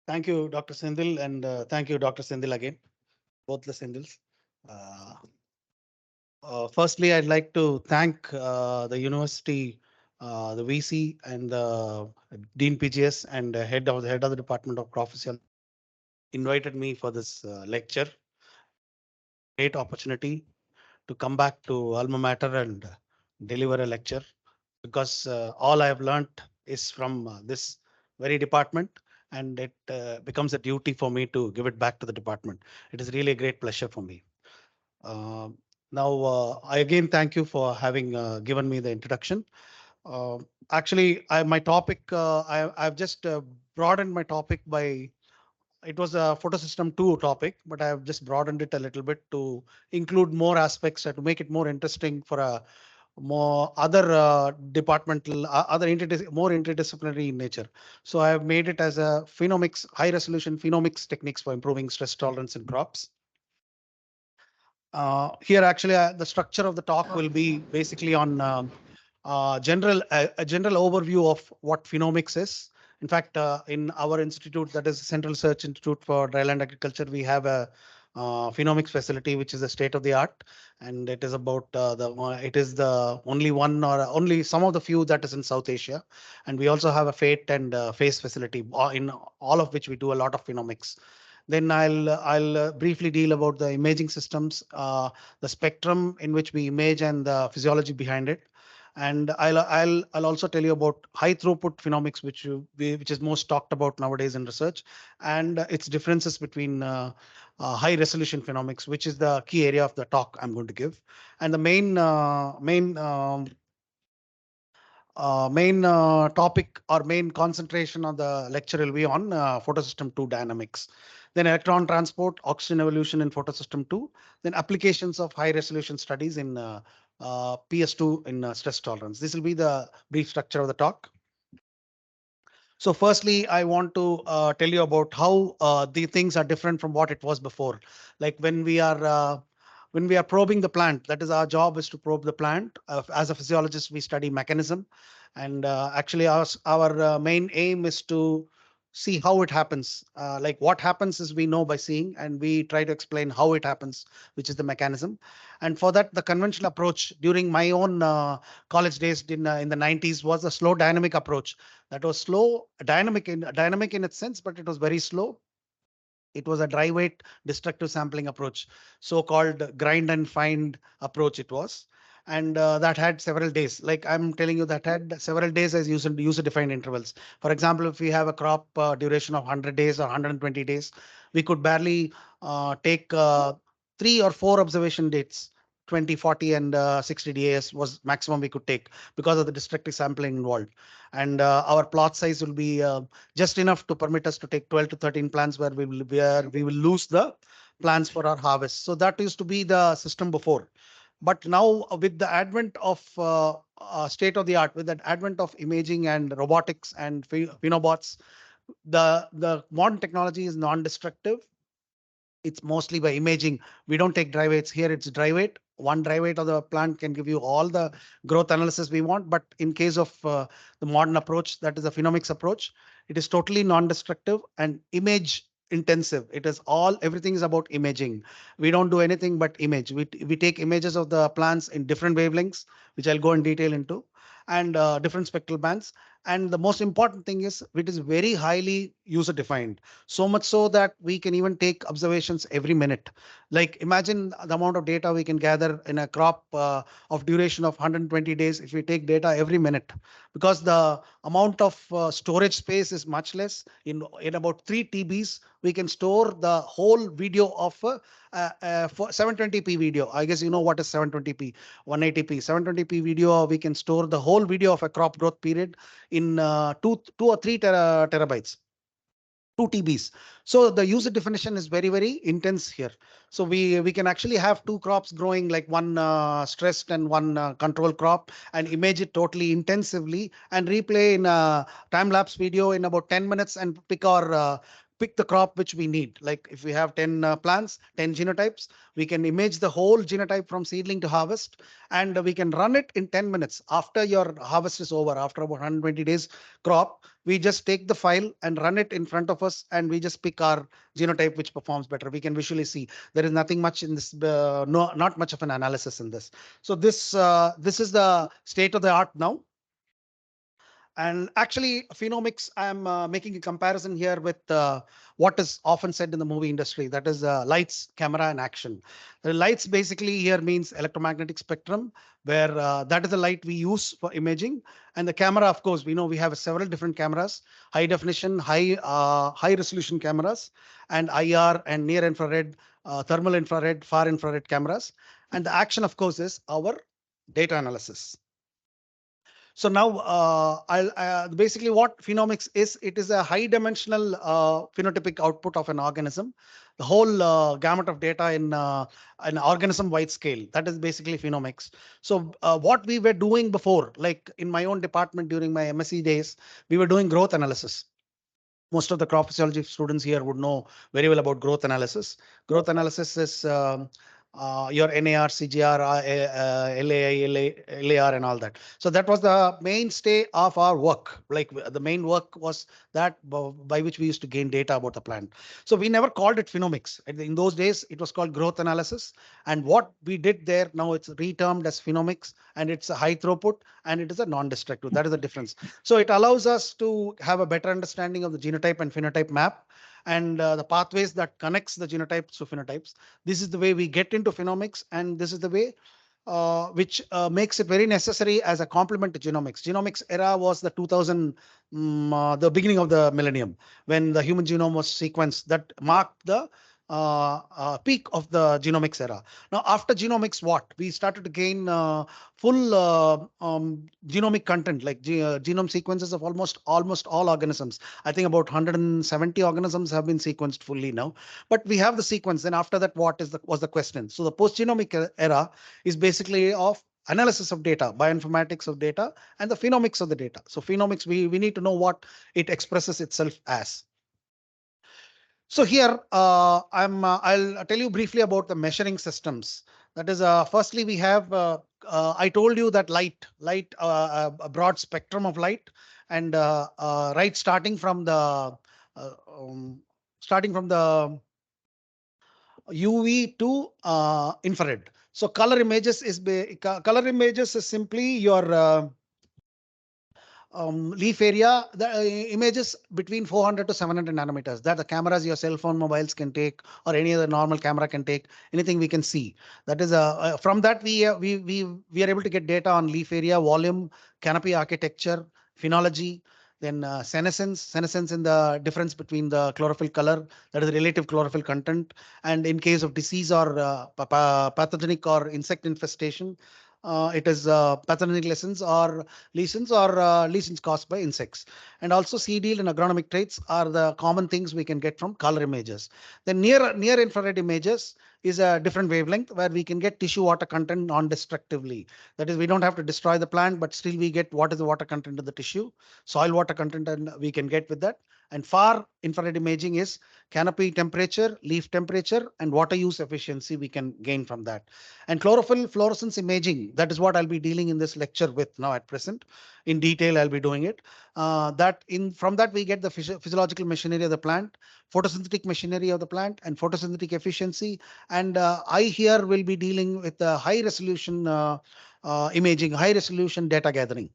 Thank you, Dr. Sindil, and thank you, Dr. Sindil again, both the Sindils. Uh, Firstly, I'd like to thank the university, the VC, and the Dean PGS, and head of the Department of Prophysiology invited me for this lecture. Great opportunity to come back to alma mater and deliver a lecture because all I have learnt is from this very department, and it becomes a duty for me to give it back to the department. It is really a great pleasure for me. Uh, I again thank you for having given me the introduction. Uh, my topic, I've just broadened my topic by it was a photosystem 2 topic, but I have just broadened it a little bit to include more aspects and to make it more interesting for a more other departmental, more interdisciplinary in nature. So I have made it as a phenomics, high resolution phenomics techniques for improving stress tolerance in crops. Here, actually, the structure of the talk will be basically on a general overview of what phenomics is. In fact, in our institute, that is Central Research Institute for Dryland Agriculture, we have a phenomics facility, which is a state of the art, and it is about it is the only one or only some of the few that is in South Asia, and we also have a FATE and FACE facility, in all of which we do a lot of phenomics. Then I'll briefly deal about the imaging systems, the spectrum in which we image and the physiology behind it. And I'll also tell you about high throughput phenomics, which is most talked about nowadays in research, and its differences between high resolution phenomics, which is the key area of the talk I'm going to give. And the main topic or main concentration of the lecture will be on photosystem 2 dynamics, then electron transport, oxygen evolution in photosystem 2, then applications of high resolution studies in PS2 in stress tolerance. This will be the brief structure of the talk. So firstly, I want to tell you about how the things are different from what it was before. Like when we are probing the plant, that is our job is to probe the plant. As a physiologist, we study mechanism, and actually our main aim is to see how it happens. Like what happens is we know by seeing, and we try to explain how it happens, which is the mechanism. And for that, the conventional approach during my own college days in the 90s was a slow dynamic approach that was slow, dynamic in its sense, but it was very slow. It was a dry weight destructive sampling approach, so-called grind and find approach it was. And that had several days. Like I'm telling you, that had several days as user-defined intervals. For example, if we have a crop duration of 100 days or 120 days, we could barely take 3 or 4 observation dates. 20, 40, and 60 days was maximum we could take because of the destructive sampling involved. And our plot size will be just enough to permit us to take 12 to 13 plants where we will lose the plants for our harvest. So that used to be the system before. But now with the advent of state of the art, with the advent of imaging and robotics and phenobots, the modern technology is non-destructive. It's mostly by imaging. We don't take dry weights here. It's dry weight. One dry weight of the plant can give you all the growth analysis we want. But in case of the modern approach, that is the phenomics approach, it is totally non-destructive and image intensive. It is everything is about imaging. We don't do anything but image. We take images of the plants in different wavelengths, which I'll go in detail into, and different spectral bands. And the most important thing is it is very highly user defined, so much so that we can even take observations every minute. Like imagine the amount of data we can gather in a crop of duration of 120 days if we take data every minute, because the amount of storage space is much less. In about 3 TBs, we can store the whole video of for 720p video. I guess you know what is 720p, 180p, 720p video. We can store the whole video of a crop growth period in 2 or 3 terabytes, 2 TBs. So the user definition is very, very intense here. So we can actually have 2 crops growing, like one stressed and one control crop, and image it totally intensively and replay in a time lapse video in about 10 minutes and pick the crop which we need. Like if we have 10 plants, 10 genotypes, we can image the whole genotype from seedling to harvest, and we can run it in 10 minutes after your harvest is over. After about 120 days crop, we just take the file and run it in front of us, and we just pick our genotype which performs better. We can visually see there is nothing much in this, no, not much of an analysis in this. So this is the state of the art now. And actually, Phenomics, I'm making a comparison here with what is often said in the movie industry, that is lights, camera, and action. The lights basically here means electromagnetic spectrum, where that is the light we use for imaging. And the camera, of course, we know we have several different cameras, high definition, high resolution cameras, and IR and near infrared, thermal infrared, far infrared cameras. And the action, of course, is our data analysis. So now, I'll basically what Phenomics is. It is a high-dimensional phenotypic output of an organism, the whole gamut of data in an organism-wide scale. That is basically Phenomics. So what we were doing before, like in my own department during my MSc days, we were doing growth analysis. Most of the crop physiology students here would know very well about growth analysis. Growth analysis is your NAR, CGR, LAI, LAR, and all that. So that was the mainstay of our work. Like the main work was that by which we used to gain data about the plant. So we never called it Phenomics. In those days, it was called growth analysis. And what we did there, now it's retermed as Phenomics, and it's a high throughput, and it is a non-destructive. That is the difference. So it allows us to have a better understanding of the genotype and phenotype map, and the pathways that connects the genotypes to phenotypes. This is the way we get into Phenomics, and this is the way which makes it very necessary as a complement to genomics. Genomics era was the 2000, the beginning of the millennium, when the human genome was sequenced. That marked the peak of the genomics era. Now, after genomics, what we started to gain full genomic content, like genome sequences of almost all organisms. I think about 170 organisms have been sequenced fully now. But we have the sequence. Then after that, what is was the question? So the post-genomic era is basically of analysis of data, bioinformatics of data, and the phenomics of the data. So phenomics, we need to know what it expresses itself as. So here, I'll tell you briefly about the measuring systems. That is, firstly, we have, I told you that a broad spectrum of light, and right starting from the UV to infrared. So color images is simply your leaf area, the images between 400 to 700 nanometers that the cameras, your cell phone mobiles can take, or any other normal camera can take, anything we can see. That is from that we are able to get data on leaf area, volume, canopy architecture, phenology, then senescence in the difference between the chlorophyll color, that is relative chlorophyll content, and in case of disease or pathogenic or insect infestation, it is pathogenic lesions or lesions caused by insects. And also seed yield and agronomic traits are the common things we can get from color images. Then near infrared images is a different wavelength where we can get tissue water content non-destructively. That is, we don't have to destroy the plant, but still we get what is the water content of the tissue, soil water content, and we can get with that. And far infrared imaging is canopy temperature, leaf temperature, and water use efficiency we can gain from that. And chlorophyll fluorescence imaging, that is what I'll be dealing in this lecture with now at present. In detail, I'll be doing it. From that we get the physiological machinery of the plant, photosynthetic machinery of the plant, and photosynthetic efficiency. And I here will be dealing with the high resolution imaging, high resolution data gathering.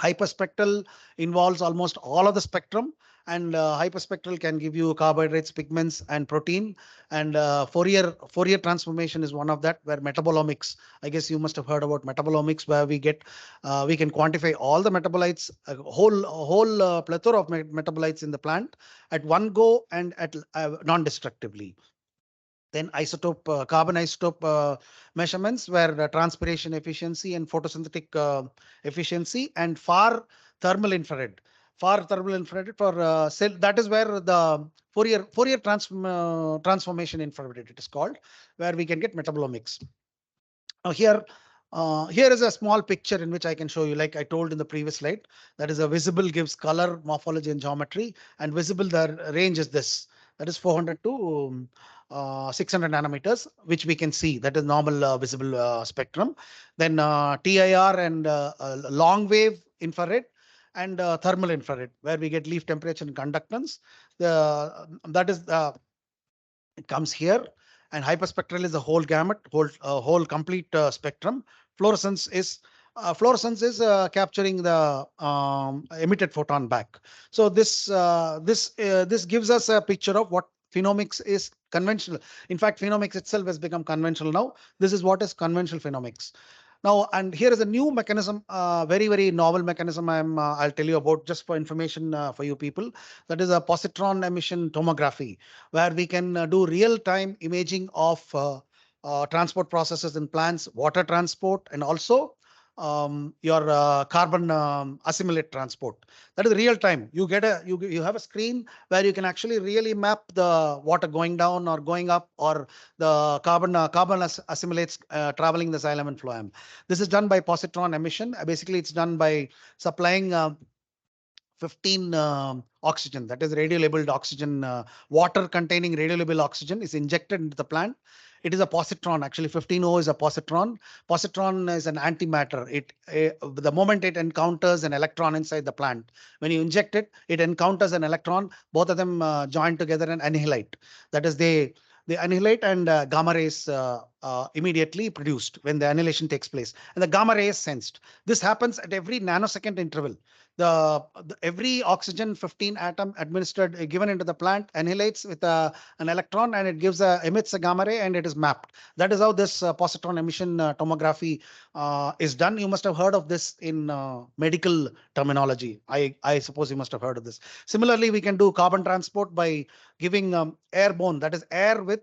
Hyperspectral involves almost all of the spectrum, and hyperspectral can give you carbohydrates, pigments, and protein. And Fourier transformation is one of that, where metabolomics. I guess you must have heard about metabolomics, where we can quantify all the metabolites, a whole plethora of metabolites in the plant at one go and at non-destructively. Then carbon isotope measurements, where transpiration efficiency and photosynthetic efficiency, and far thermal infrared. Far thermal infrared for cell. That is where the Fourier transformation infrared it is called, where we can get metabolomics. Now here, Here is a small picture in which I can show you, like I told in the previous slide, that is a visible gives color, morphology, and geometry, and visible the range is this. That is 400 to 600 nanometers, which we can see. That is normal visible spectrum. Then TIR and long wave infrared and thermal infrared, where we get leaf temperature and conductance. That is it comes here, and hyperspectral is the whole gamut, whole complete spectrum. Fluorescence is capturing the emitted photon back. So this gives us a picture of what phenomics is conventional. In fact, phenomics itself has become conventional now. This is what is conventional phenomics. Now, and here is a new mechanism, very novel mechanism. I'll tell you about just for information for you people. That is a positron emission tomography, where we can do real-time imaging of transport processes in plants, water transport, and also your carbon assimilate transport. That is real time. You have a screen where you can actually really map the water going down or going up, or the carbon assimilates traveling the xylem and phloem. This is done by positron emission. Basically, it's done by supplying 15 oxygen, that is radio labeled oxygen, water containing radio labeled oxygen is injected into the plant. It is a positron. Actually, 15O is a positron. Positron is an antimatter. The moment it encounters an electron inside the plant, when you inject it, it encounters an electron. Both of them join together and annihilate. That is, they annihilate, and gamma rays immediately produced when the annihilation takes place, and the gamma ray is sensed. This happens at every nanosecond interval. Every oxygen 15 atom administered given into the plant annihilates with an electron, and it emits a gamma ray, and it is mapped. That is how this positron emission tomography is done. You must have heard of this in medical terminology. I suppose you must have heard of this. Similarly, we can do carbon transport by giving airborne, that is air with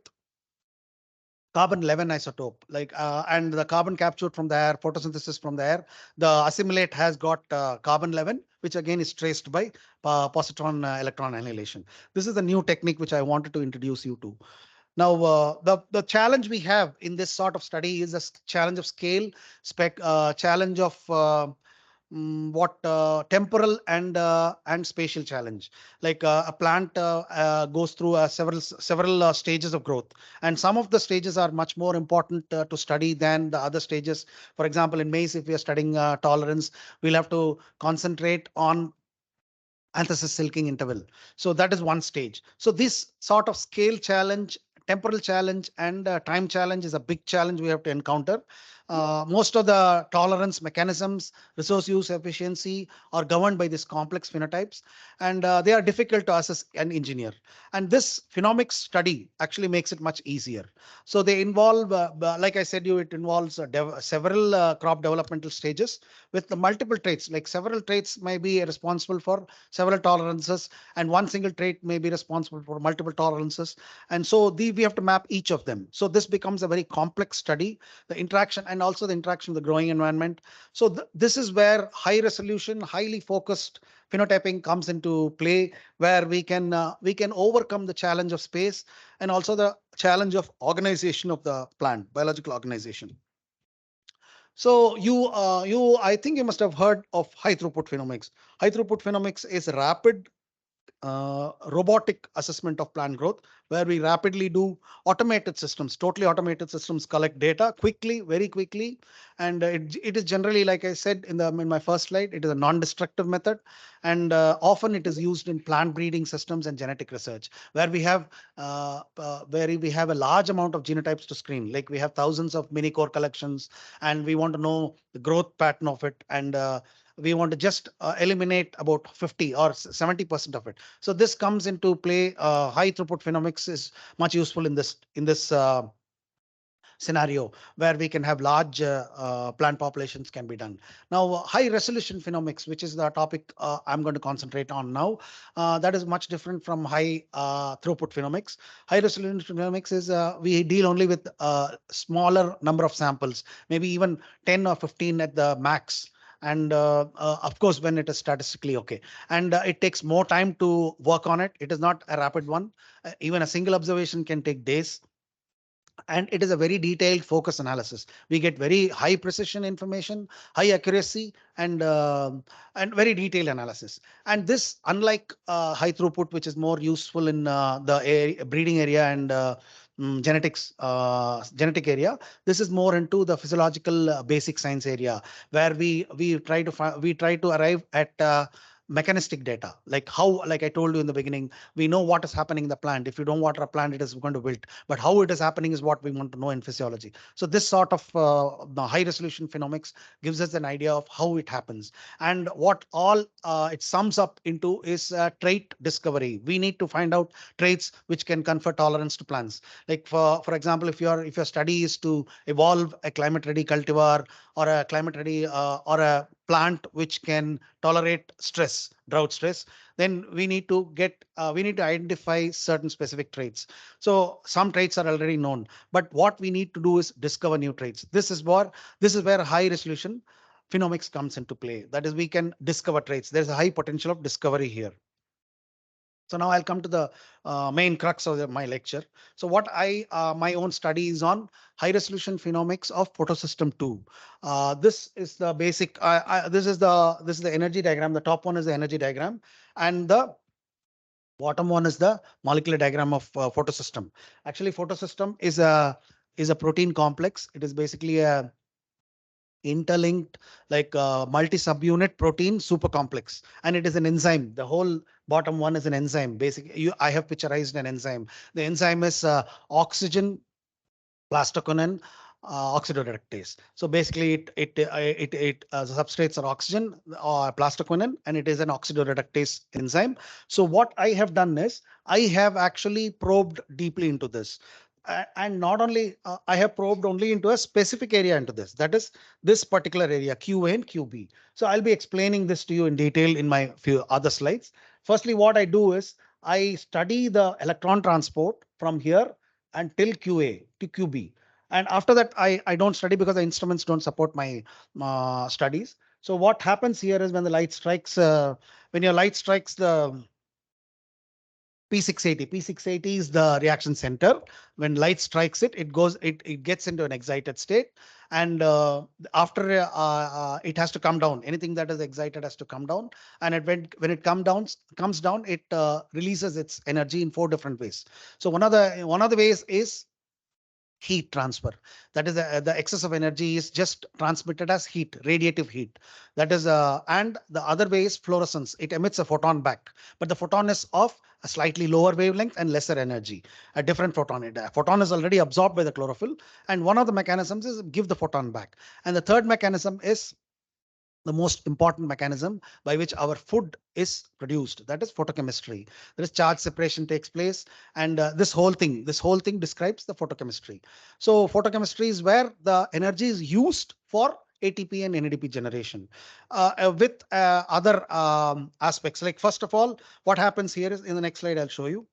carbon 11 isotope, like and the carbon captured from the air, photosynthesis from the air. The assimilate has got carbon 11, which again is traced by positron electron annihilation. This is the new technique which I wanted to introduce you to. Now, the challenge we have in this sort of study is a challenge of scale, challenge of what temporal and spatial challenge. Like a plant goes through several stages of growth, and some of the stages are much more important to study than the other stages. For example, in maize, if we are studying tolerance, we'll have to concentrate on anthesis silking interval. So that is one stage. So this sort of scale challenge, temporal challenge, and time challenge is a big challenge we have to encounter. Most of the tolerance mechanisms, resource use efficiency, are governed by these complex phenotypes, and they are difficult to assess and engineer. And this phenomics study actually makes it much easier. So they involve, like I said, it involves several crop developmental stages with the multiple traits. Like several traits may be responsible for several tolerances, and one single trait may be responsible for multiple tolerances. And so we have to map each of them. So this becomes a very complex study, the interaction, and also the interaction with the growing environment. So this is where high resolution, highly focused phenotyping comes into play, where we can overcome the challenge of space and also the challenge of organization of the plant, biological organization. So I think you must have heard of high throughput phenomics. High throughput phenomics is rapid robotic assessment of plant growth, where we rapidly do automated systems, totally automated systems collect data quickly, very quickly. And it is generally, like I said in my first slide, it is a non-destructive method. And often it is used in plant breeding systems and genetic research, where we have a large amount of genotypes to screen. Like we have thousands of mini core collections, and we want to know the growth pattern of it. And we want to just eliminate about 50 or 70% of it. So this comes into play. High throughput phenomics is much useful in this scenario, where we can have large plant populations can be done. Now, high resolution phenomics, which is the topic I'm going to concentrate on now, that is much different from high throughput phenomics. High resolution phenomics is we deal only with smaller number of samples, maybe even 10 or 15 at the max. And of course, when it is statistically okay, and it takes more time to work on it. It is not a rapid one. Even a single observation can take days. and it is a very detailed focus analysis. We get very high precision information, high accuracy, and very detailed analysis. And this, unlike high throughput, which is more useful in the breeding area and genetic area, this is more into the physiological basic science area, where we try to arrive at mechanistic data, like how, like I told you in the beginning, we know what is happening in the plant. If you don't water a plant, it is going to wilt, but how it is happening is what we want to know in physiology. So this sort of the high resolution phenomics gives us an idea of how it happens. And what all it sums up into is trait discovery. We need to find out traits which can confer tolerance to plants. Like for example, if your study is to evolve a climate ready cultivar, or a climate ready or a plant which can tolerate stress, drought stress, then we need to identify certain specific traits. So some traits are already known, but what we need to do is discover new traits. This is where high resolution phenomics comes into play. That is, we can discover traits. There's a high potential of discovery here. So now I'll come to the main crux of my lecture. So what my own study is on high resolution phenomics of photosystem 2. This is the basic. This is the energy diagram. The top one is the energy diagram, and the bottom one is the molecular diagram of photosystem. Actually, photosystem is a protein complex. It is basically a interlinked, like multi-subunit protein supercomplex, and it is an enzyme. The whole bottom one is an enzyme. Basically, I have picturized an enzyme. The enzyme is oxygen plastoquinin oxidoreductase. So basically, the substrates are oxygen or plastoquinin, and it is an oxidoreductase enzyme. So what I have done is I have actually probed deeply into this. And not only I have probed only into a specific area into this, that is this particular area, QA and QB. So I'll be explaining this to you in detail in my few other slides. Firstly, what I do is I study the electron transport from here until QA to QB. And after that, I don't study because the instruments don't support my studies. So what happens here is when the light strikes, when your light strikes the P680. P680 is the reaction center. When light strikes it, it gets into an excited state. And after it has to come down. Anything that is excited has to come down. And when it comes down, it releases its energy in 4 different ways. So one of the ways is heat transfer. That is the excess of energy is just transmitted as heat, radiative heat. That is, and the other way is fluorescence. It emits a photon back, but the photon is of a slightly lower wavelength and lesser energy. A different photon. A photon is already absorbed by the chlorophyll, and one of the mechanisms is give the photon back. And the third mechanism is the most important mechanism by which our food is produced, that is photochemistry. There is charge separation takes place, and this whole thing describes the photochemistry. So photochemistry is where the energy is used for ATP and NADP generation, with other aspects. Like, first of all, what happens here is, in the next slide I'll show you.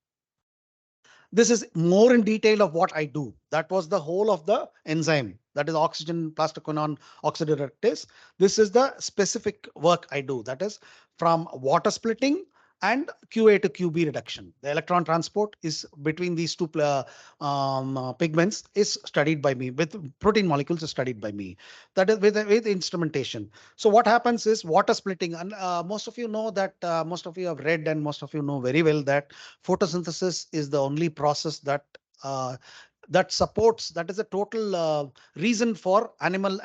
This is more in detail of what I do. That was the whole of the enzyme, that is oxygen plastoquinone oxidoreductase. This is the specific work I do, that is from water splitting and QA to QB reduction. The electron transport is between these two pigments is studied by me, with protein molecules is studied by me. That is with instrumentation. So what happens is water splitting, and most of you know that, most of you have read, and most of you know very well that photosynthesis is the only process uh, that is a total reason for animal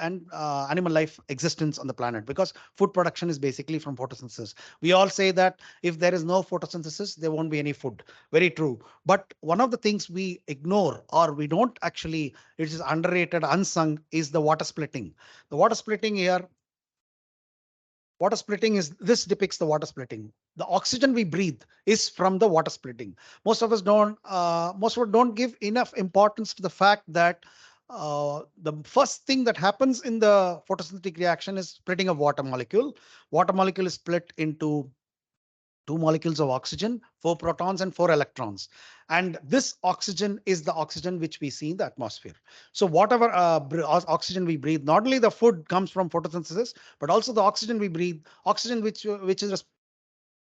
life existence on the planet, because food production is basically from photosynthesis. We all say that if there is no photosynthesis, there won't be any food. Very true. But one of the things we ignore, or we don't actually, it is underrated, unsung, is the water splitting. The water splitting here, water splitting is, this depicts the water splitting. The oxygen we breathe is from the water splitting. Most of us don't give enough importance to the fact that the first thing that happens in the photosynthetic reaction is splitting of water molecule. Water molecule is split into 2 molecules of oxygen, 4 protons and 4 electrons. And this oxygen is the oxygen which we see in the atmosphere. So whatever oxygen we breathe, not only the food comes from photosynthesis, but also the oxygen we breathe, oxygen which is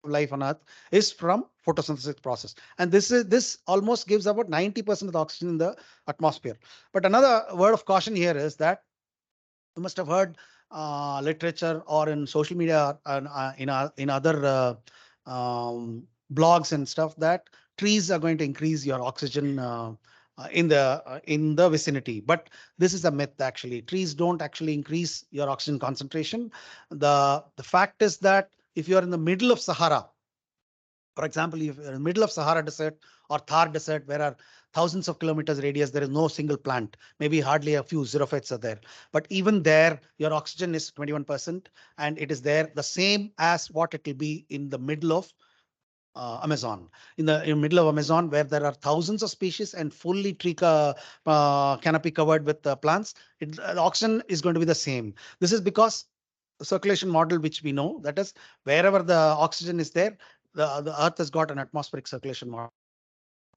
of life on Earth is from photosynthesis process. And this almost gives about 90% of the oxygen in the atmosphere. But another word of caution here is that you must have heard literature or in social media and in other blogs and stuff that trees are going to increase your oxygen in the vicinity. But this is a myth. Actually, trees don't actually increase your oxygen concentration. The fact is that if you are in the middle of Sahara, for example, if you're in the middle of Sahara Desert or Thar Desert, where are thousands of kilometers radius, there is no single plant, maybe hardly a few xerophytes are there. But even there, your oxygen is 21%, and it is there the same as what it will be in the middle of Amazon. In the middle of Amazon, where there are thousands of species and fully canopy covered with plants, the oxygen is going to be the same. This is because circulation model, which we know, that is wherever the oxygen is there, the Earth has got an atmospheric circulation model.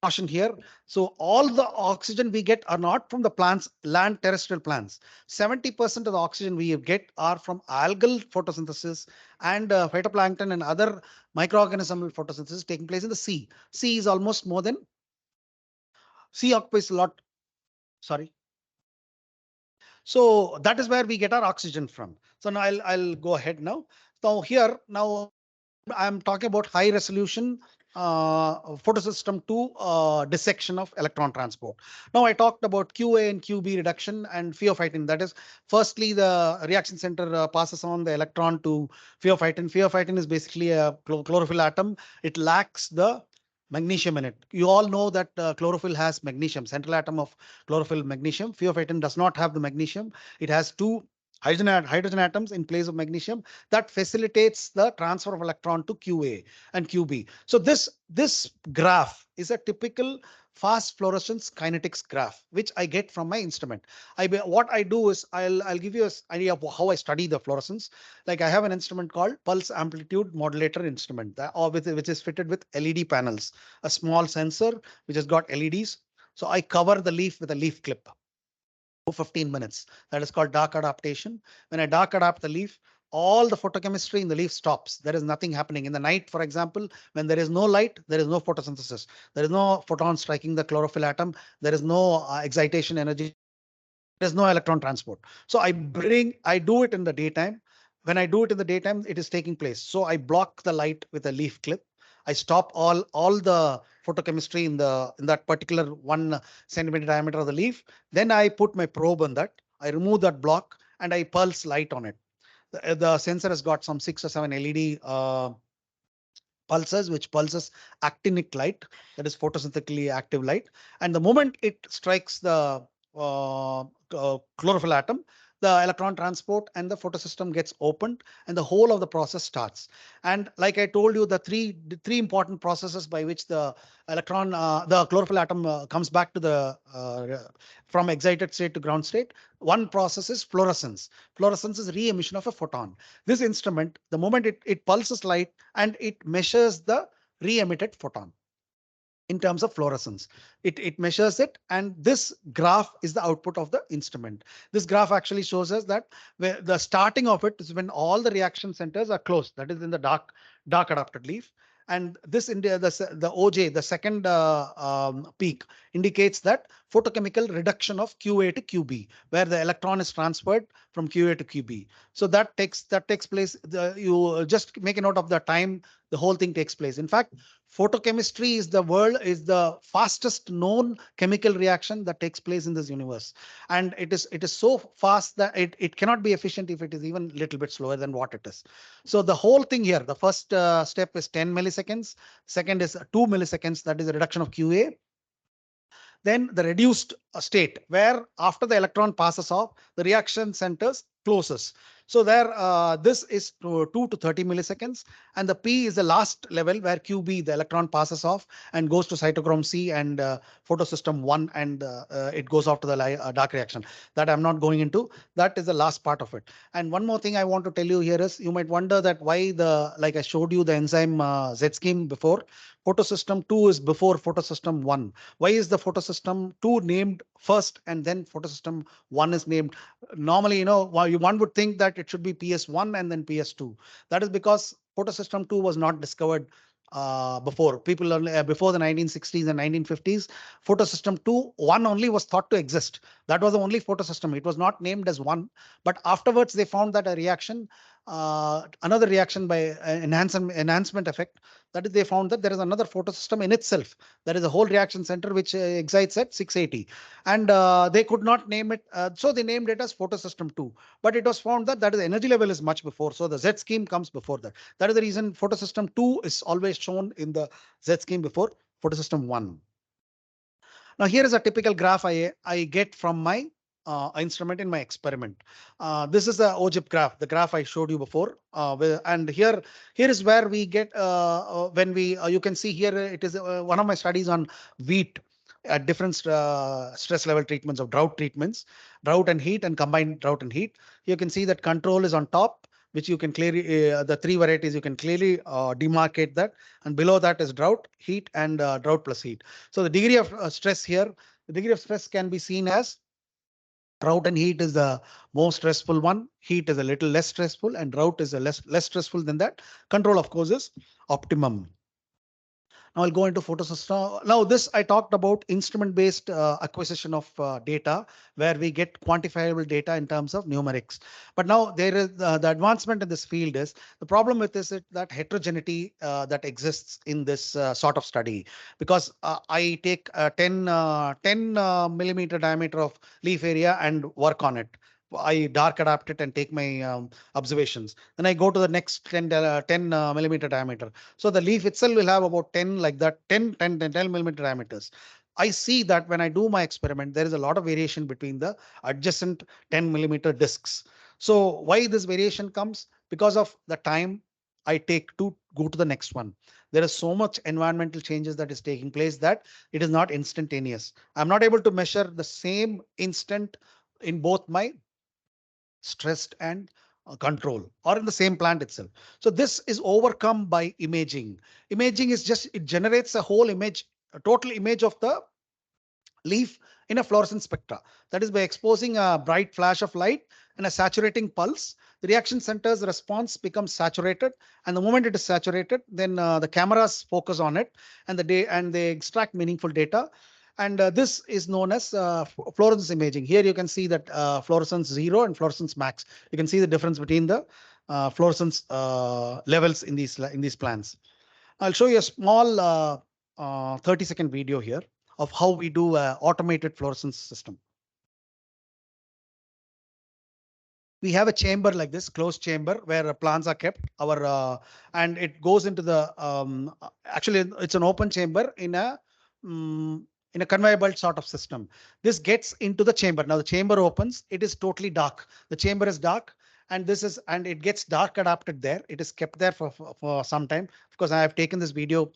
Caution here. So all the oxygen we get are not from the plants, land terrestrial plants. 70% of the oxygen we get are from algal photosynthesis and phytoplankton and other microorganism photosynthesis taking place in the sea. Sea is almost more than sea occupies a lot. Sorry. So that is where we get our oxygen from. So now I'll go ahead now. So here now I'm talking about high resolution photosystem to dissection of electron transport. Now I talked about QA and QB reduction and pheophytin. That is, firstly, the reaction center passes on the electron to pheophytin. Pheophytin is basically a chlorophyll atom. It lacks the magnesium in it. You all know that chlorophyll has magnesium, central atom of chlorophyll magnesium. Pheophytin does not have the magnesium. It has two hydrogen atoms in place of magnesium that facilitates the transfer of electron to QA and QB. So this graph is a typical fast fluorescence kinetics graph, which I get from my instrument. What I do is I'll give you an idea of how I study the fluorescence. Like I have an instrument called pulse amplitude modulator instrument, which is fitted with LED panels, a small sensor which has got LEDs. So I cover the leaf with a leaf clip 15 minutes. That is called dark adaptation. When I dark adapt the leaf, all the photochemistry in the leaf stops. There is nothing happening. In the night, for example, when there is no light, there is no photosynthesis. There is no photon striking the chlorophyll atom. There is no excitation energy. There's no electron transport. So I do it in the daytime. When I do it in the daytime, it is taking place. So I block the light with a leaf clip. I stop all the photochemistry in that particular 1 centimeter diameter of the leaf. Then I put my probe on that. I remove that block and I pulse light on it. The sensor has got some 6 or 7 LED pulses, which pulses actinic light, that is photosynthetically active light. And the moment it strikes the chlorophyll atom, the electron transport and the photosystem gets opened and the whole of the process starts. And like I told you, the three important processes by which the chlorophyll atom comes back to the from excited state to ground state. One process is fluorescence. Fluorescence is re-emission of a photon. This instrument, the moment it pulses light and it measures the re-emitted photon in terms of fluorescence. It measures it, and this graph is the output of the instrument. This graph actually shows us that where the starting of it is when all the reaction centers are closed, that is in the dark adapted leaf. And this the OJ, the second peak, indicates that photochemical reduction of QA to QB, where the electron is transferred from QA to QB. So that takes place. You just make a note of the time the whole thing takes place. In fact, photochemistry is the fastest known chemical reaction that takes place in this universe, and it is so fast that it cannot be efficient if it is even a little bit slower than what it is. So the whole thing here, the first step is 10 milliseconds, second is 2 milliseconds, that is a reduction of QA. Then the reduced state, where after the electron passes off, the reaction centers closes. So there, this is to 2 to 30 milliseconds, and the P is the last level where QB, the electron passes off and goes to cytochrome C and photosystem 1, and it goes off to the dark reaction. That I'm not going into. That is the last part of it. And one more thing I want to tell you here is, you might wonder that why like I showed you the enzyme Z scheme before, photosystem 2 is before photosystem 1. Why is the photosystem 2 named first and then photosystem 1 is named? Normally, one would think that it should be PS1 and then PS2. That is because photosystem 2 was not discovered before. People before the 1960s and 1950s, photosystem 2, 1 only was thought to exist. That was the only photosystem. It was not named as 1, but afterwards they found that a reaction, another reaction by enhancement effect, that is, they found that there is another photosystem in itself. There is a whole reaction center which excites at 680, and they could not name it, so they named it as photosystem 2. But it was found that that is energy level is much before, so the Z scheme comes before that. That is the reason photosystem 2 is always shown in the Z scheme before photosystem 1. Now here is a typical graph I get from my instrument in my experiment. This is the OGIP graph, the graph I showed you before. And here is where we get when we you can see here it is one of my studies on wheat at different stress level treatments of drought treatments, drought and heat and combined drought and heat. You can see that control is on top, which you can clearly the three varieties you can clearly demarcate that, and below that is drought, heat, and drought plus heat. So the degree of stress here, the degree of stress can be seen as drought and heat is the most stressful one. Heat is a little less stressful, and drought is a less stressful than that. Control, of course, is optimum. Now I'll go into photosystem. Now this I talked about instrument-based acquisition of data, where we get quantifiable data in terms of numerics. But now there is the advancement in this field is the problem with this is that heterogeneity that exists in this sort of study, because I take 10 millimeter diameter of leaf area and work on it. I dark adapt it and take my observations. Then I go to the next 10 millimeter diameter. So the leaf itself will have about 10 like that, 10 millimeter diameters. I see that when I do my experiment, there is a lot of variation between the adjacent 10 millimeter discs. So why this variation comes? Because of the time I take to go to the next one. There is so much environmental changes that is taking place that it is not instantaneous. I'm not able to measure the same instant in both my stressed and control or in the same plant itself. So this is overcome by imaging. Imaging is just, it generates a whole image, a total image of the leaf in a fluorescence spectra. That is by exposing a bright flash of light and a saturating pulse. The reaction center's response becomes saturated, and the moment it is saturated, then the cameras focus on it, and they extract meaningful data. And this is known as fluorescence imaging. Here you can see that fluorescence 0 and fluorescence max. You can see the difference between the fluorescence levels in these plants. I'll show you a small 30-second video here of how we do automated fluorescence system. We have a chamber like this, closed chamber, where plants are kept. And it goes into the actually it's an open chamber in a conveyor belt sort of system. This gets into the chamber. Now the chamber opens. It is totally dark. The chamber is dark, and it gets dark adapted there. It is kept there for some time, because I have taken this video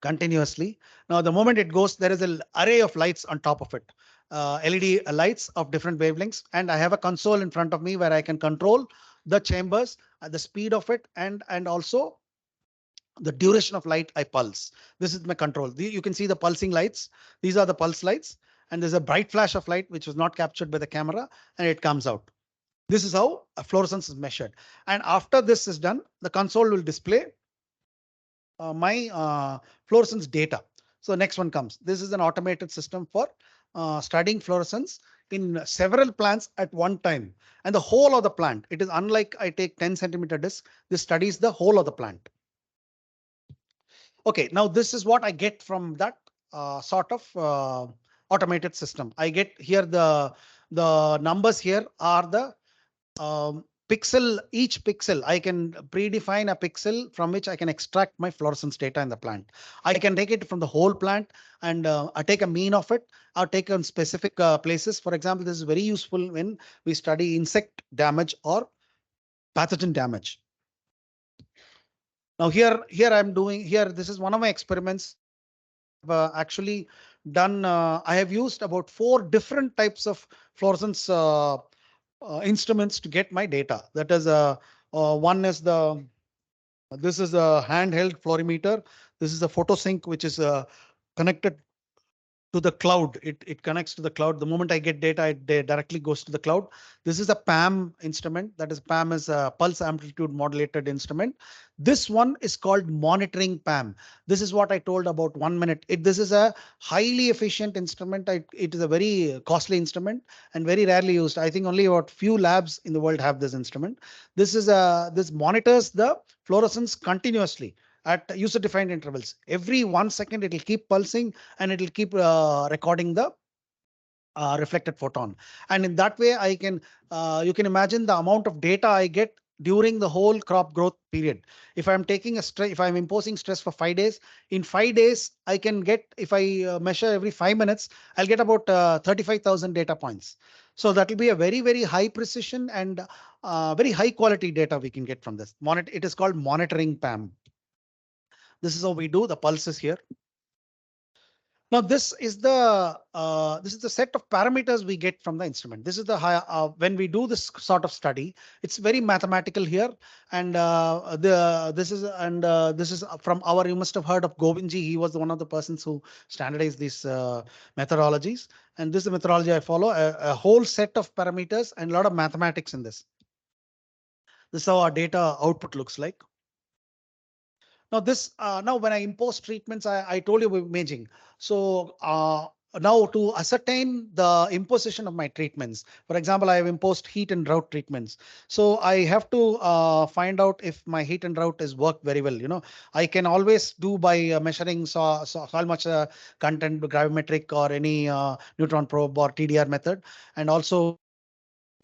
continuously. Now, the moment it goes, there is an array of lights on top of it, LED lights of different wavelengths, and I have a console in front of me where I can control the chambers, the speed of it, and also the duration of light I pulse. This is my control. You can see the pulsing lights. These are the pulse lights, and there's a bright flash of light which was not captured by the camera, and it comes out. This is how a fluorescence is measured. And after this is done, the console will display my fluorescence data. So next one comes. This is an automated system for studying fluorescence in several plants at one time, and the whole of the plant. It is unlike I take 10 centimeter disc. This studies the whole of the plant. Okay, now this is what I get from that sort of automated system. I get here the numbers here are the pixel. Each pixel, I can predefine a pixel from which I can extract my fluorescence data in the plant. I can take it from the whole plant, and I take a mean of it. I'll take on specific places. For example, this is very useful when we study insect damage or pathogen damage. Now here I'm doing here. This is one of my experiments. Actually done. I have used about 4 different types of fluorescence instruments to get my data. That is one is this is a handheld fluorimeter. This is a photosync which is connected to the cloud. It connects to the cloud. The moment I get data, it directly goes to the cloud. This is a PAM instrument. That is, PAM is a pulse amplitude modulated instrument. This one is called monitoring PAM. This is what I told about 1 minute. This is a highly efficient instrument. It is a very costly instrument and very rarely used. I think only about few labs in the world have this instrument. This monitors the fluorescence continuously at user defined intervals. Every 1 second, it will keep pulsing and it will keep recording the reflected photon. And in that way, you can imagine the amount of data I get during the whole crop growth period. If I'm taking a stress, if I'm imposing stress for 5 days, in 5 days, I can get, if I measure every 5 minutes, I'll get about 35,000 data points. So that will be a very, very high precision and very high quality data we can get from this. It is called monitoring PAM. This is how we do the pulses here. Now this is the set of parameters we get from the instrument. This is the when we do this sort of study, it's very mathematical here, and this is from our. You must have heard of Govindji. He was one of the persons who standardized these methodologies, and this is the methodology I follow. A whole set of parameters and a lot of mathematics in this. This is how our data output looks like. Now when I impose treatments, I told you about imaging. So now to ascertain the imposition of my treatments, for example, I have imposed heat and drought treatments. So I have to find out if my heat and drought is worked very well. I can always do by measuring soil moisture content, gravimetric or any neutron probe or TDR method, and also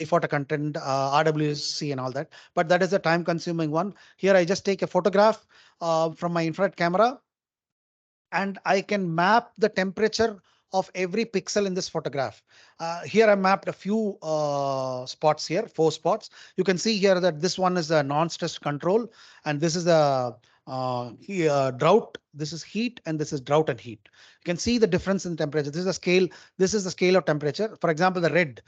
photo content, RWC and all that. But that is a time consuming one. Here I just take a photograph from my infrared camera, and I can map the temperature of every pixel in this photograph. Here I mapped a few spots here, 4 spots. You can see here that this one is a non-stress control, and this is a drought. This is heat, and this is drought and heat. You can see the difference in temperature. This is a scale. This is the scale of temperature. For example, the red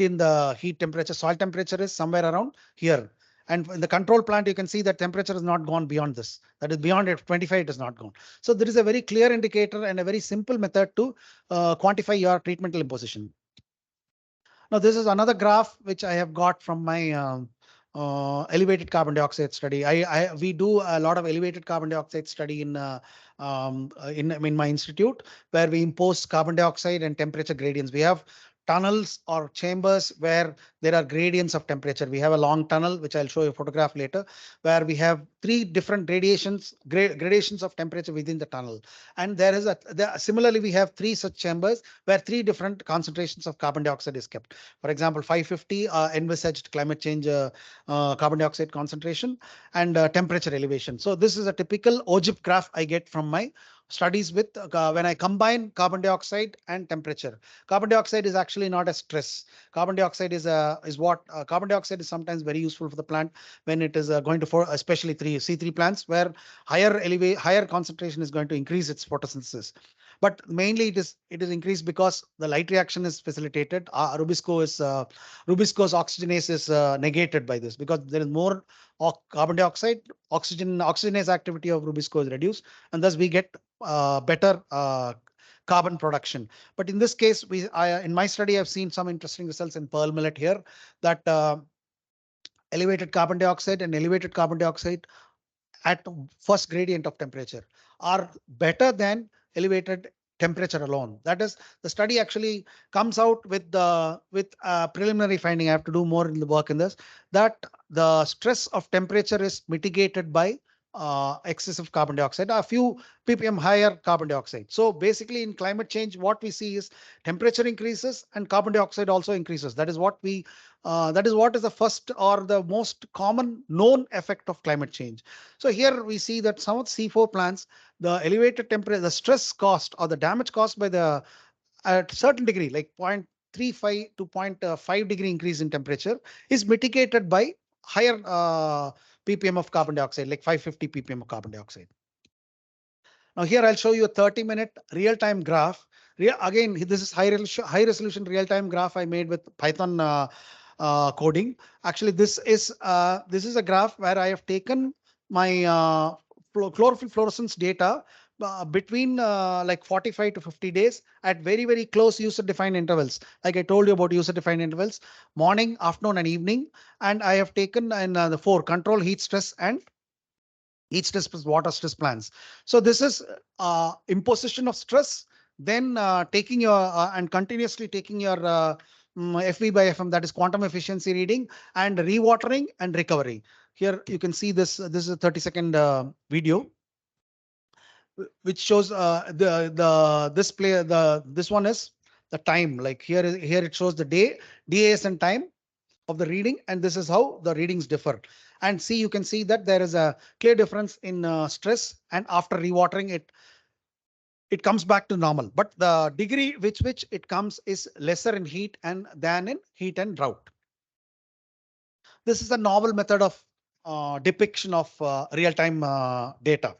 in the heat temperature, soil temperature is somewhere around here. And in the control plant, you can see that temperature has not gone beyond this. That is beyond it, 25, it has not gone. So there is a very clear indicator and a very simple method to quantify your treatmental imposition. Now, this is another graph which I have got from my elevated carbon dioxide study. We do a lot of elevated carbon dioxide study in my institute, where we impose carbon dioxide and temperature gradients. We have tunnels or chambers where there are gradients of temperature. We have a long tunnel, which I'll show you a photograph later, where we have 3 different gradations of temperature within the tunnel. And similarly, we have 3 such chambers where 3 different concentrations of carbon dioxide is kept. For example, 550 envisaged climate change carbon dioxide concentration and temperature elevation. So this is a typical OGIP graph I get from my studies with when I combine carbon dioxide and temperature. Carbon dioxide is actually not a stress. Carbon dioxide carbon dioxide is sometimes very useful for the plant when it is going to, for especially C3 plants, where higher concentration is going to increase its photosynthesis. But mainly it is increased because the light reaction is facilitated. Rubisco's oxygenase is negated by this, because there is more carbon dioxide. Oxygenase activity of Rubisco is reduced, and thus we get better carbon production. But in this case, in my study, I've seen some interesting results in pearl millet here, that elevated carbon dioxide at first gradient of temperature are better than elevated temperature alone. That is, the study actually comes out with preliminary finding. I have to do more in the work in this, that the stress of temperature is mitigated by excessive carbon dioxide, a few ppm higher carbon dioxide. So basically, in climate change, what we see is temperature increases and carbon dioxide also increases. That is what is the first or the most common known effect of climate change. So here we see that some of the C4 plants, the elevated temperature, the stress cost or the damage caused by the at certain degree, like 0.35 to 0.5 degree increase in temperature, is mitigated by higher ppm of carbon dioxide, like 550 ppm of carbon dioxide. Now here I'll show you a 30-minute real-time graph. Again, this is high resolution real-time graph I made with Python coding. Actually, this is a graph where I have taken my chlorophyll fluorescence data between like 45 to 50 days at very, very close user defined intervals. Like I told you about user defined intervals, morning, afternoon and evening. And I have taken in the four: control, heat stress, and heat stress plus water stress plans. So this is imposition of stress, then taking your and continuously taking your FV by FM, that is quantum efficiency reading, and rewatering and recovery. Here you can see this. This is a 30-second video which shows the this play the this one is the time. Like here it shows the day, DAS and time of the reading, and this is how the readings differ. And see, you can see that there is a clear difference in stress, and after rewatering it comes back to normal, but the degree which it comes is lesser in heat and than in heat and drought. This is a novel method of depiction of real-time data.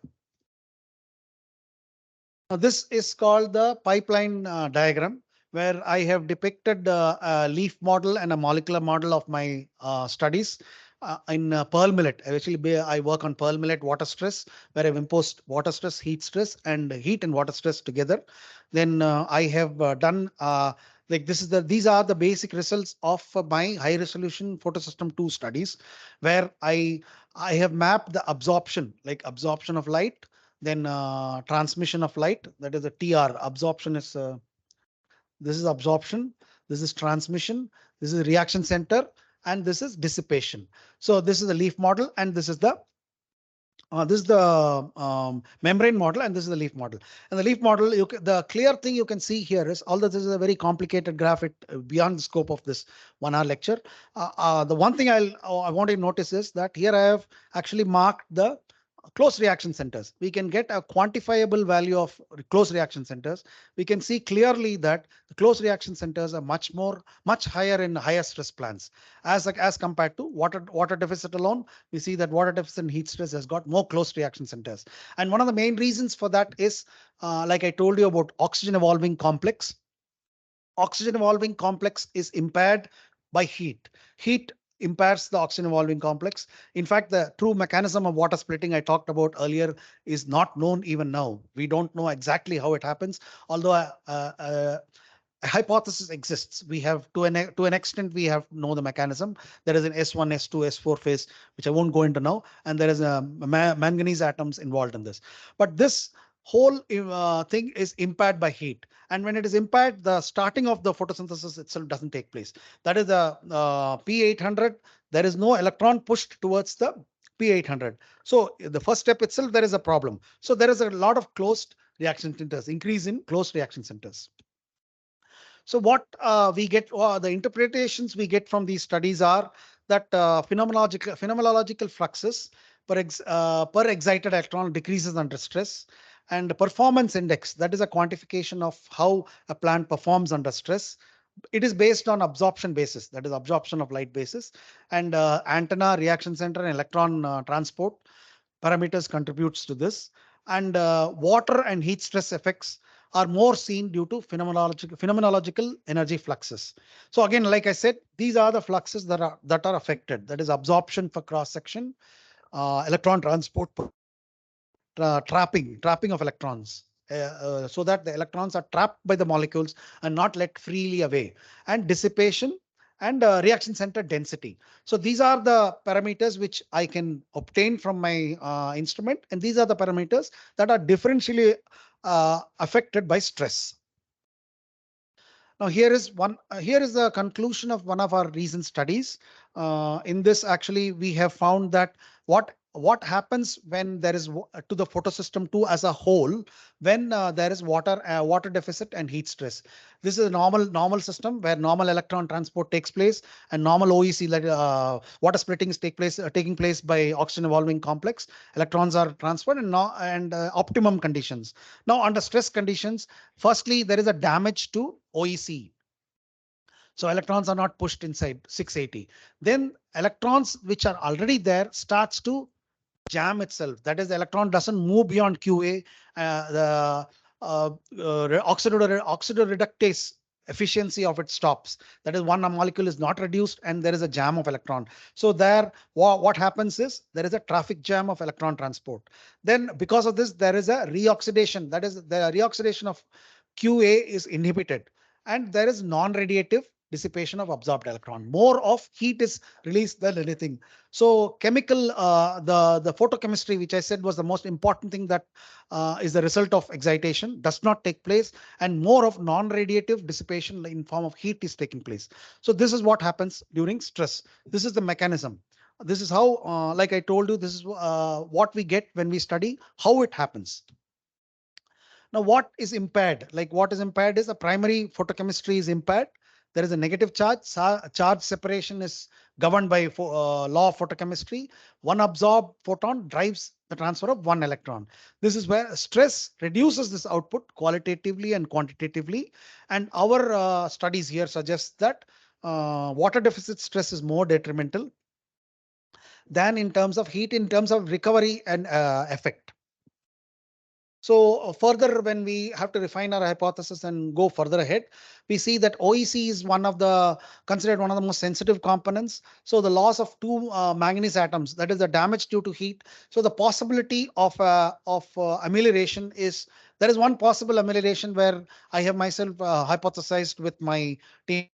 Now, this is called the pipeline diagram, where I have depicted a leaf model and a molecular model of my studies in Pearl millet. I work on Pearl millet water stress, where I've imposed water stress, heat stress, and heat and water stress together. Then I have done like this is these are the basic results of my high resolution photosystem 2 studies, where I have mapped the absorption, like absorption of light, then transmission of light, that is a TR. Absorption is this is absorption, this is transmission, this is reaction center, and this is dissipation. So this is the leaf model, and this is the membrane model, and this is the leaf model. And the leaf model, the clear thing you can see here is, although this is a very complicated graph, it beyond the scope of this 1 hour lecture. The one thing I want to notice is that here I have actually marked the close reaction centers. We can get a quantifiable value of close reaction centers. We can see clearly that the close reaction centers are much higher in higher stress plants as compared to water deficit alone. We see that water deficit and heat stress has got more close reaction centers. And one of the main reasons for that is, like I told you about oxygen evolving complex. Oxygen evolving complex is impaired by heat. Heat impairs the oxygen evolving complex. In fact, the true mechanism of water splitting I talked about earlier is not known even now. We don't know exactly how it happens, although a hypothesis exists. We have to an extent we have know the mechanism. There is an S1, S2, S4 phase, which I won't go into now, and there is a manganese atoms involved in this. But this whole thing is impaired by heat, and when it is impaired, the starting of the photosynthesis itself doesn't take place. That is the P800. There is no electron pushed towards the P800. So the first step itself, there is a problem. So there is a lot of closed reaction centers, increase in closed reaction centers. So what we get, the interpretations we get from these studies are that phenomenological fluxes per excited electron decreases under stress, and the performance index, that is a quantification of how a plant performs under stress. It is based on absorption basis, that is absorption of light basis, and antenna, reaction center, and electron transport parameters contributes to this. And water and heat stress effects are more seen due to phenomenological energy fluxes. So again, like I said, these are the fluxes that are affected. That is absorption for cross section, electron transport, trapping of electrons. So that the electrons are trapped by the molecules and not let freely away, and dissipation and reaction center density. So these are the parameters which I can obtain from my instrument, and these are the parameters that are differentially affected by stress. Now here is the conclusion of one of our recent studies. In this, actually, we have found that what happens when there is to the photosystem 2 as a whole, when there is water deficit and heat stress. This is a normal system where normal electron transport takes place, and normal OEC, like water splitting is taking place by oxygen evolving complex. Electrons are transferred, and optimum conditions. Now under stress conditions, firstly there is a damage to OEC. So electrons are not pushed inside 680. Then electrons which are already there starts to jam itself. That is, the electron doesn't move beyond QA. The oxidoreductase efficiency of it stops. That is, one molecule is not reduced and there is a jam of electron. So there, what happens is there is a traffic jam of electron transport. Then because of this, there is a reoxidation. That is, the reoxidation of QA is inhibited, and there is non-radiative dissipation of absorbed electron. More of heat is released than anything. So chemical, the photochemistry, which I said was the most important thing that is the result of excitation, does not take place, and more of non-radiative dissipation in form of heat is taking place. So this is what happens during stress. This is the mechanism. This is how, like I told you, this is what we get when we study how it happens. Now, what is impaired? Like, what is impaired is the primary photochemistry is impaired. There is a negative charge. Charge separation is governed by law of photochemistry. One absorbed photon drives the transfer of one electron. This is where stress reduces this output qualitatively and quantitatively. And our studies here suggest that water deficit stress is more detrimental than in terms of heat, in terms of recovery and effect. So further, when we have to refine our hypothesis and go further ahead, we see that OEC is considered one of the most sensitive components. So the loss of two manganese atoms, that is the damage due to heat. So the possibility of amelioration is, there is one possible amelioration where I have myself hypothesized with my team,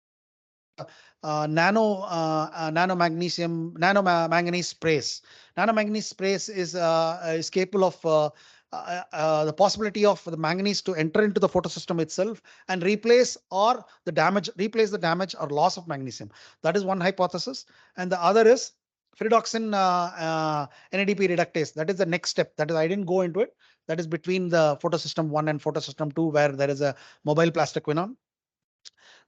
that is nano magnesium, manganese sprays. Nano manganese sprays is capable of the possibility of the manganese to enter into the photosystem itself and replace the damage or loss of magnesium. That is one hypothesis. And the other is pyridoxine NADP reductase. That is the next step. That is, I didn't go into it. That is between the photosystem 1 and photosystem 2, where there is a mobile plastic quinone.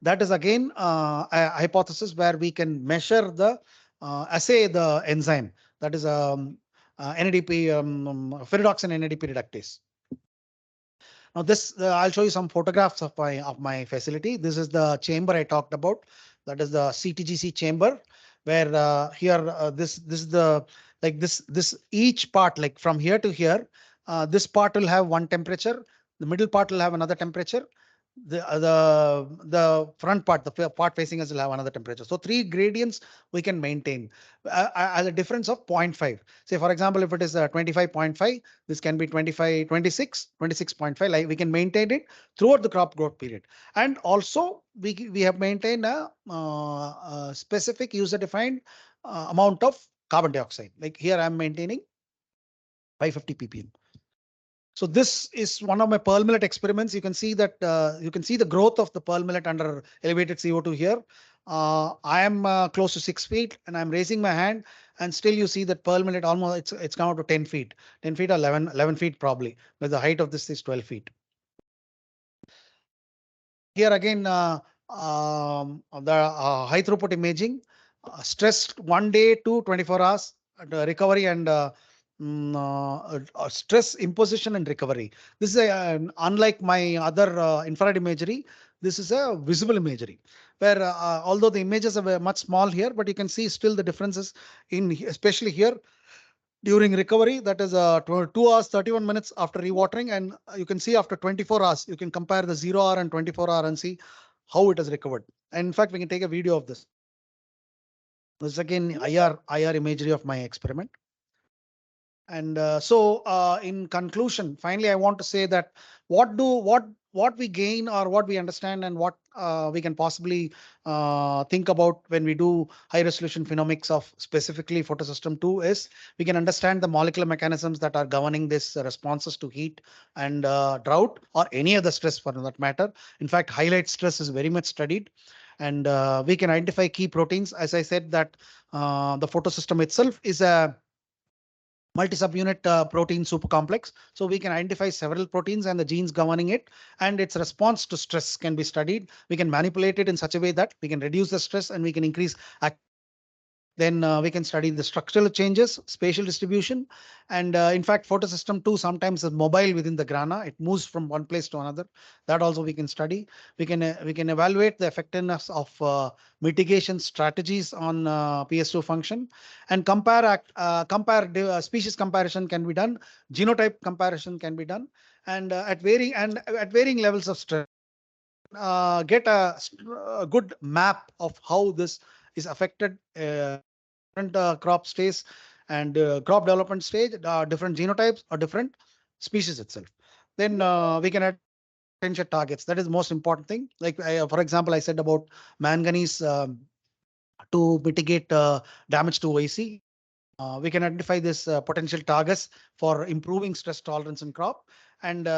That is again a hypothesis where we can measure assay the enzyme. That is NADP, pyridoxine NADP reductase. Now this, I'll show you some photographs of my facility. This is the chamber I talked about. That is the CTGC chamber, where here this is the, like this each part, like from here to here, this part will have one temperature. The middle part will have another temperature. The front part, the part facing us, will have another temperature. So three gradients we can maintain as a difference of 0.5. Say for example, if it is 25.5, this can be 25, 26, 26.5. Like, we can maintain it throughout the crop growth period. And also we have maintained a specific user-defined amount of carbon dioxide. Like here, I'm maintaining 550 ppm. So this is one of my pearl millet experiments. You can see that you can see the growth of the pearl millet under elevated CO2 here. I am close to 6 feet, and I'm raising my hand, and still you see that pearl millet almost it's come up to 10 feet, 10 feet or 11 feet probably, but the height of this is 12 feet. Here again, the high throughput imaging, stress 1 day to 24 hours, recovery and stress imposition and recovery. This is unlike my other infrared imagery. This is a visible imagery where although the images are much small here, but you can see still the differences especially here during recovery. That is 2 hours 31 minutes after rewatering, and you can see after 24 hours you can compare the 0 hour and 24 hour and see how it has recovered. And in fact, we can take a video of this. This is again IR imagery of my experiment. And in conclusion, finally, I want to say that what we gain or what we understand and what we can possibly think about when we do high resolution phenomics of specifically photosystem 2 is we can understand the molecular mechanisms that are governing this responses to heat and drought or any other stress for that matter. In fact, highlight stress is very much studied. And we can identify key proteins. As I said, that the photosystem itself is a multi-subunit protein supercomplex. So we can identify several proteins and the genes governing it, and its response to stress can be studied. We can manipulate it in such a way that we can reduce the stress and we can increase activity. Then we can study the structural changes, spatial distribution, and in fact, photosystem 2 sometimes is mobile within the grana. It moves from one place to another. That also we can study. We can evaluate the effectiveness of mitigation strategies on PS2 function, and species comparison can be done. Genotype comparison can be done, and at varying levels of stress. get a good map of how this is affected different crop stage and crop development stage, different genotypes or different species itself. Then we can identify potential targets. That is the most important thing. Like for example, I said about manganese to mitigate damage to OEC. We can identify this potential targets for improving stress tolerance in crop, and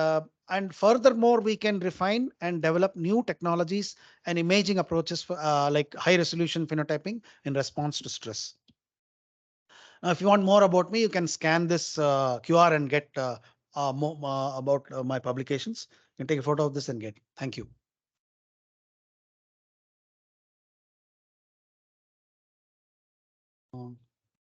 furthermore we can refine and develop new technologies and imaging approaches for like high resolution phenotyping in response to stress. Now, if you want more about me, you can scan this QR and get more about my publications. You can take a photo of this and get. Thank you.